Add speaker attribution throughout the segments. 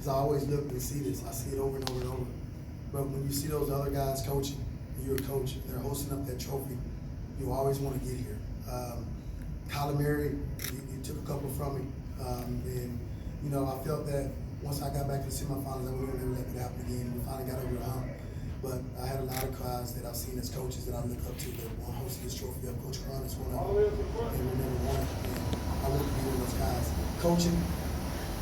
Speaker 1: because I always look and see this. I see it over and over and over. But when you see those other guys coaching, and you're a coach, and they're hosting up that trophy, you always want to get here. Kyler Murray, he took a couple from me, and you know, I felt that once I got back to the semifinals, I would never let it happen again. We finally got over the hump. But I had a lot of guys that I've seen as coaches that I look up to that won hosting this trophy up. Coach Cron is one of them, and we never won it. And I want to be one of those guys. Coaching,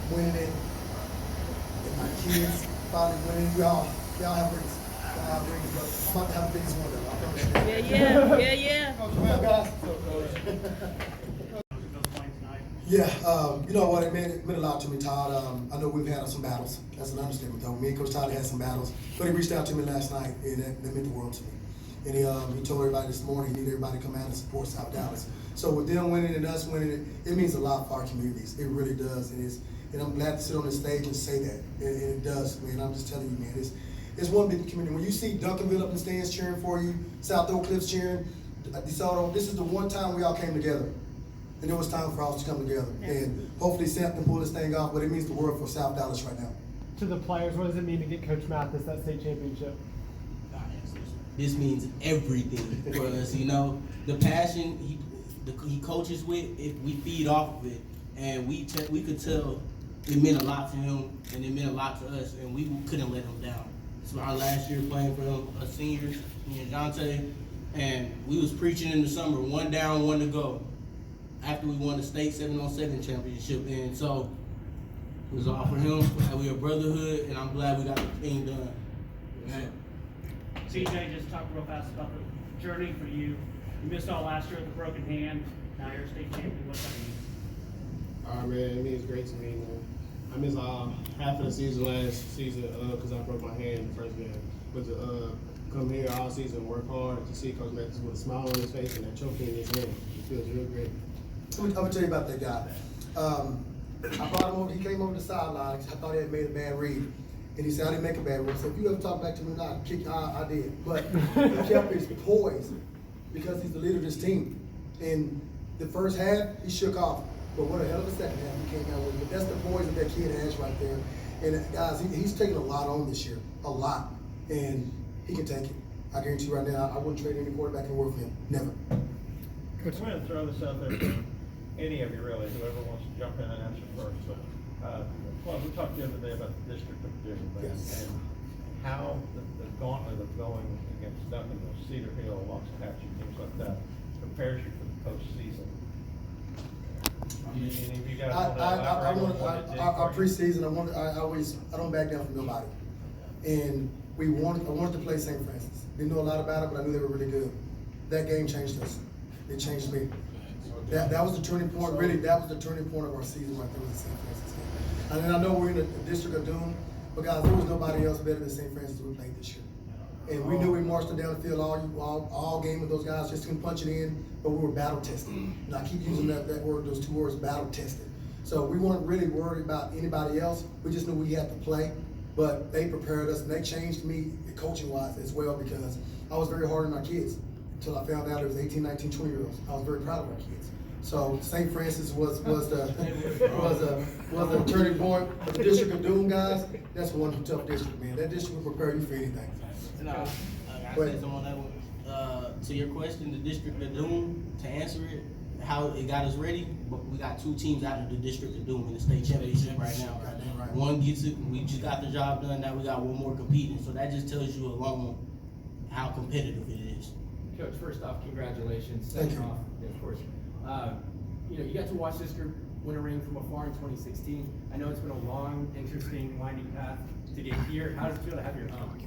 Speaker 1: winning it, and my kids finally winning. Y'all have rings. Y'all have rings, but I'm about to have the biggest one though. I promise you.
Speaker 2: Yeah.
Speaker 1: Well, guys. Yeah, you know what, it meant a lot to me, Todd. I know we've had some battles. That's an understatement, though. Me and Coach Todd had some battles. But he reached out to me last night, and that meant the world to me. And he told everybody this morning he needed everybody to come out and support South Dallas. So with them winning and us winning it means a lot for our communities. It really does. And I'm glad to sit on this stage and say that. And it does, man. I'm just telling you, man. It's one big community. When you see Duncanville up in the stands cheering for you, South Oak Cliffs cheering, Desoto, this is the one time we all came together. And it was time for us to come together. Yeah. And hopefully Sam can pull this thing off, but it means the world for South Dallas right now.
Speaker 3: To the players, what does it mean to get Coach Mathis that state championship?
Speaker 4: This means everything for us, you know. The passion he coaches with, we feed off of it. And we could tell it meant a lot to him, and it meant a lot to us, and we couldn't let him down. It's our last year playing for him, us seniors, me and Jonte, and we was preaching in the summer, 1 down, 1 to go. After we won the state 7-on-7 championship, and so it was all for him. We were a brotherhood, and I'm glad we got the thing done.
Speaker 5: Man. CJ, just talk real fast about the journey for you. You missed all last year with a broken hand. Now you're a state champion. What's that mean?
Speaker 6: Man, it means great to me, man. I missed half of the season last season because I broke my hand in the first game. But to come here all season and work hard, to see Coach Mathis with a smile on his face and that trophy in his hand, it feels real great.
Speaker 1: I'm gonna tell you about that guy. I brought him over. He came over the sideline. I thought he had made a bad read, and he said, "I didn't make a bad read." I said, "If you ever talk back to me, I'll kick you." I did, but he kept his poise because he's the leader of this team. In the first half, he shook off, but what a hell of a second half he came out with. But that's the poise that that kid has right there. And guys, he's taking a lot on this year, a lot, and he can take it. I guarantee you right now, I wouldn't trade any quarterback in the world for him. Never.
Speaker 7: I'm going to throw this out there for any of you, really, whoever wants to jump in and answer first. But, well, we talked the other day about the District of Doom,
Speaker 1: Yes.
Speaker 7: and how the gauntlet of going against Duncanville, Cedar Hill, Waxahachie, teams like that, prepares you for the postseason. Any of you guys
Speaker 1: Our preseason, I don't back down from nobody. And I wanted to play St. Francis. Didn't know a lot about it, but I knew they were really good. That game changed us. It changed me. That was the turning point. Really, that was the turning point of our season right there with the St. Francis game. And I know we're in the District of Doom, but guys, there was nobody else better than St. Francis we played this year. And we knew we marched them down the field all game with those guys, just couldn't punch it in, but we were battle tested. And I keep using that word, those 2 words, battle tested. So we weren't really worried about anybody else. We just knew we had to play. But they prepared us, and they changed me coaching-wise as well, because I was very hard on our kids until I found out it was 18, 19, 20-year-olds. I was very proud of our kids. So St. Francis was the turning point. But the District of Doom, guys, that's one tough district, man. That district will prepare you for anything.
Speaker 4: And I said something on that one. To your question, the District of Doom, to answer it, how it got us ready, but we got 2 teams out of the District of Doom in the state championship right now.
Speaker 1: Right.
Speaker 4: One gets it, we just got the job done, now we got 1 more competing. So that just tells you alone how competitive it is.
Speaker 8: Coach, first off, congratulations.
Speaker 1: Thank you.
Speaker 8: Second off, of course, you got to watch this group win a ring from afar in 2016. I know it's been a long, interesting, winding path to get here. How does it feel to have your home?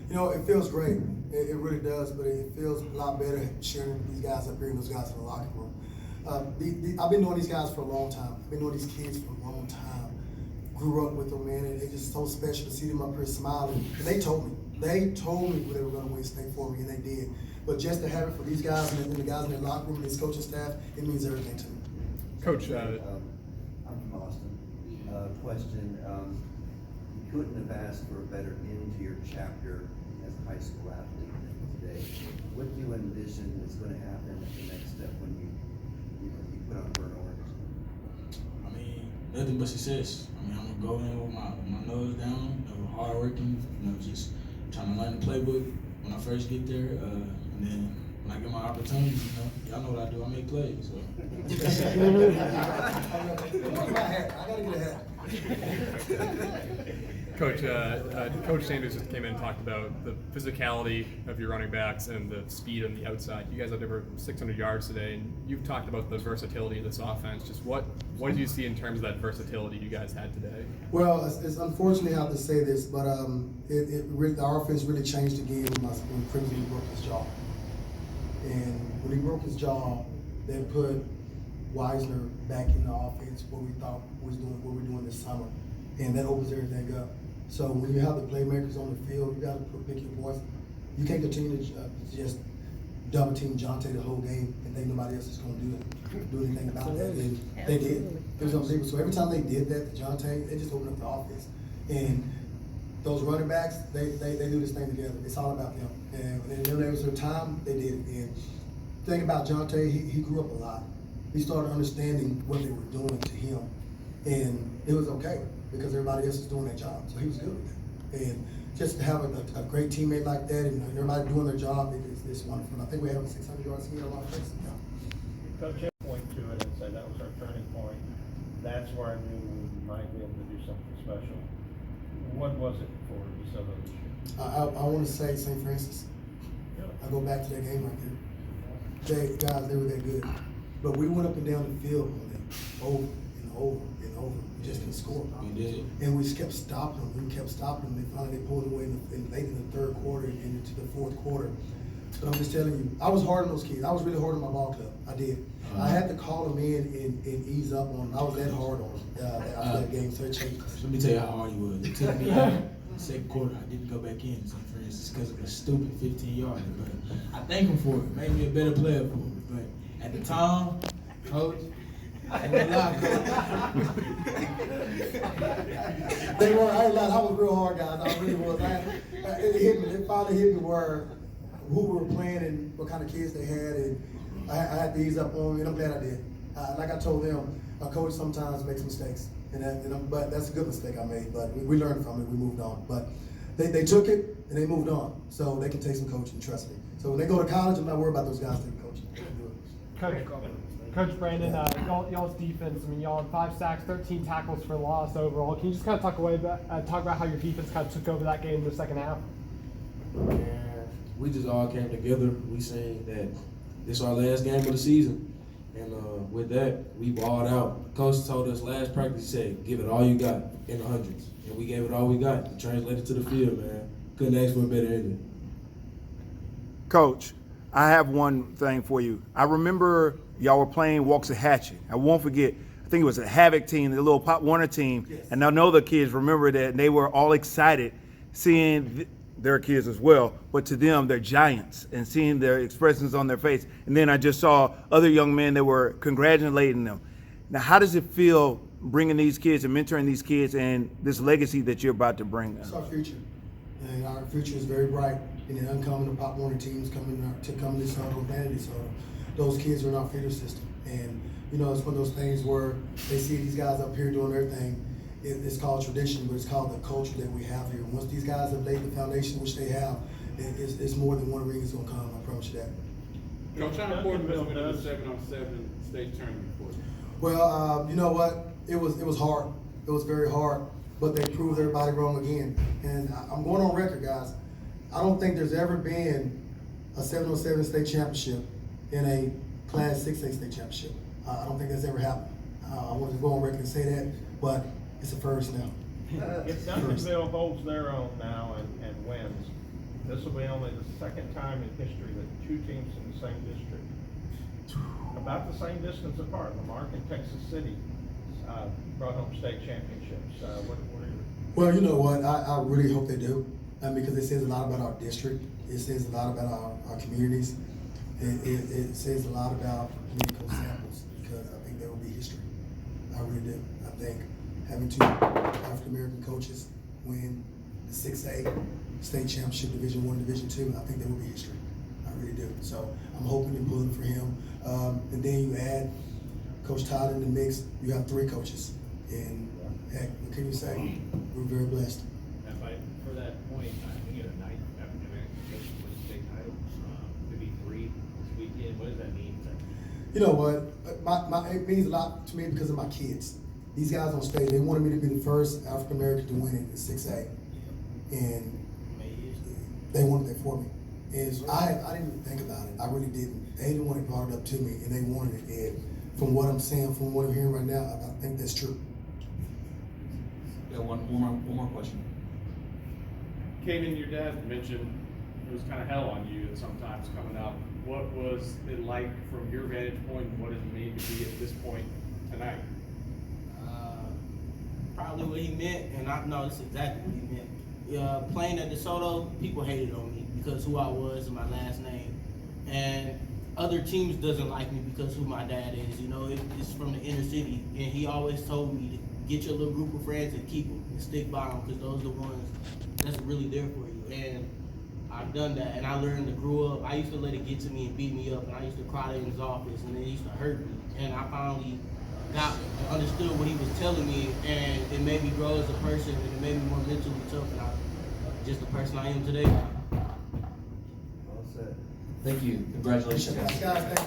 Speaker 1: You know, it feels great. It really does, but it feels a lot better sharing with these guys up here and those guys in the locker room. I've been knowing these guys for a long time. I've been knowing these kids for a long time. Grew up with them, man, and it's just so special to see them up here smiling. And they told me they were going to win state for me, and they did. But just to have it for these guys and the guys in the locker room and this coaching staff, it means everything to me.
Speaker 3: Coach,
Speaker 9: I'm from Boston. Question, you couldn't have asked for a better end to your chapter as a high school athlete than today. What do you envision is going to happen at the next step when you put on burn orange?
Speaker 4: I mean,
Speaker 2: nothing but success. I mean, I'm gonna go in with my nose down, hard working, just trying to learn the playbook when I first get there, and then when I get my opportunities, y'all know what I do. I make plays. So.
Speaker 1: I gotta get a hat.
Speaker 10: Coach, Coach Sanders just came in and talked about the physicality of your running backs and the speed on the outside. You guys had over 600 yards today, and you've talked about the versatility of this offense. Just what did you see in terms of that versatility you guys had today?
Speaker 1: Well, it's unfortunate I have to say this, but our offense really changed again when Crimson broke his jaw. And when he broke his jaw, they put Wisner back in the offense what we thought was doing what we're doing this summer, and that opens everything up. So when you have the playmakers on the field, you got to pick your voice. You can't continue to just double team Jonte the whole game and think nobody else is going to do anything about that. And they did. It was unbelievable. So every time they did that to Jonte, they just opened up the offense. And those running backs, they do this thing together. It's all about them. And when there was their time, they did it. And the thing about Jonte, he grew up a lot. He started understanding what they were doing to him. And it was okay because everybody else is doing their job. So he was good with it. And just to have a great teammate like that and everybody doing their job, it's wonderful. And I think we have 600 yards here, a lot of places now.
Speaker 7: Coach, you point to it and say that was our turning point. That's where I knew we might be able to do something special. What was it for Desoto this year?
Speaker 1: I want to say St. Francis. I go back to that game right there. They were that good. But we went up and down the field on them over and over and over. We just didn't score.
Speaker 2: We did.
Speaker 1: And we just kept stopping them. We kept stopping them. Finally, they pulled away late in the third quarter and into the fourth quarter. But I'm just telling you, I was hard on those kids. I was really hard on my ball club. I did. I had to call them in and ease up on them. I was that hard on them after that game, so it changed.
Speaker 2: Let me tell you how hard he was. It took me the second quarter. I didn't go back in, for instance, because of a stupid 15-yarder. But I thank him for it. Made me a better player for it. But at the time, Coach, I ain't gonna lie, Coach.
Speaker 1: They were. I ain't lying. I was real hard, guys. I really was. It hit me. It finally hit me where who we were playing and what kind of kids they had, and I had to ease up on them, and I'm glad I did. Like I told them, a coach sometimes makes mistakes, but that's a good mistake I made. But we learned from it. We moved on. But they took it and they moved on, so they can take some coaching. Trust me. So when they go to college, I'm not worried about those guys taking coaching.
Speaker 3: Coach Brandon, y'all's defense. I mean, y'all had 5 sacks, 13 tackles for loss overall. Can you just kind of talk about how your defense kind of took over that game in the second half?
Speaker 2: And we just all came together. We seen that this our last game of the season. And with that, we balled out. Coach told us last practice, he said, give it all you got in the hundreds. And we gave it all we got. It translated to the field, man. Couldn't ask for a better ending.
Speaker 11: Coach, I have one thing for you. I remember y'all were playing Waxahachie. I won't forget. I think it was a Havoc team, the little Pop Warner team. Yes. And I know the kids remember that, and they were all excited seeing their kids as well, but to them, they're giants, and seeing their expressions on their face. And then I just saw other young men that were congratulating them. Now, how does it feel bringing these kids and mentoring these kids and this legacy that you're about to bring?
Speaker 1: It's our future, and our future is very bright. And the upcoming Pop Warner teams coming to Desoto and Desoto, those kids are in our feeder system. And it's one of those things where they see these guys up here doing their thing. It's called tradition, but it's called the culture that we have here. Once these guys have laid the foundation, which they have, it's more than one ring is going to come. I promise you that.
Speaker 12: Coach, how important was winning the 7-on-7 state tournament for you?
Speaker 1: Well, you know what? It was hard. It was very hard, but they proved everybody wrong again. And I'm going on record, guys. I don't think there's ever been a 7-on-7 state championship in a Class 6A state championship. I don't think that's ever happened. I want to go on record and say that, but it's a first now.
Speaker 7: If Duncanville holds their own now and wins, this will be only the second time in history that 2 teams in the same district, about the same distance apart, Lamarck and Texas City, brought home state championships. What are your...
Speaker 1: Well, you know what? I really hope they do, because it says a lot about our district. It says a lot about our communities. It says a lot about community coach samples, because I think there will be history. I really do. I think having 2 African American coaches win the 6A state championship, Division I, Division II, I think there will be history. I really do. So I'm hoping and pulling for him. And then you add Coach Todd in the mix, you have 3 coaches. And heck, what can you say? We're very blessed.
Speaker 13: And for that point, we get a ninth academic win state title, to be 3 this weekend. What does that mean?
Speaker 1: You know what? It means a lot to me because of my kids. These guys on stage, they wanted me to be the first African American to win it in 6A. And they wanted that for me. And so I didn't even think about it. I really didn't. They the one that brought it up to me, and they wanted it. And from what I'm saying, from what I'm hearing right now, I think that's true.
Speaker 14: Yeah, one more question.
Speaker 12: Kaden, your dad mentioned it was kind of hell on you at sometimes coming up. What was it like from your vantage point, and what does it mean to be at this point tonight?
Speaker 4: Probably what he meant, and I know that's exactly what he meant. Playing at Desoto, people hated on me because who I was and my last name. And other teams doesn't like me because who my dad is. You know, it's from the inner city, and he always told me to get your little group of friends and keep them and stick by them because those are the ones that's really there for you. And I've done that, and I learned to grow up. I used to let it get to me and beat me up, and I used to cry in his office, and it used to hurt me. And I finally understood what he was telling me, and it made me grow as a person, and it made me more mentally tough, and I'm just the person I am today.
Speaker 9: All set.
Speaker 14: Thank you. Congratulations, guys.
Speaker 1: Guys, thank you.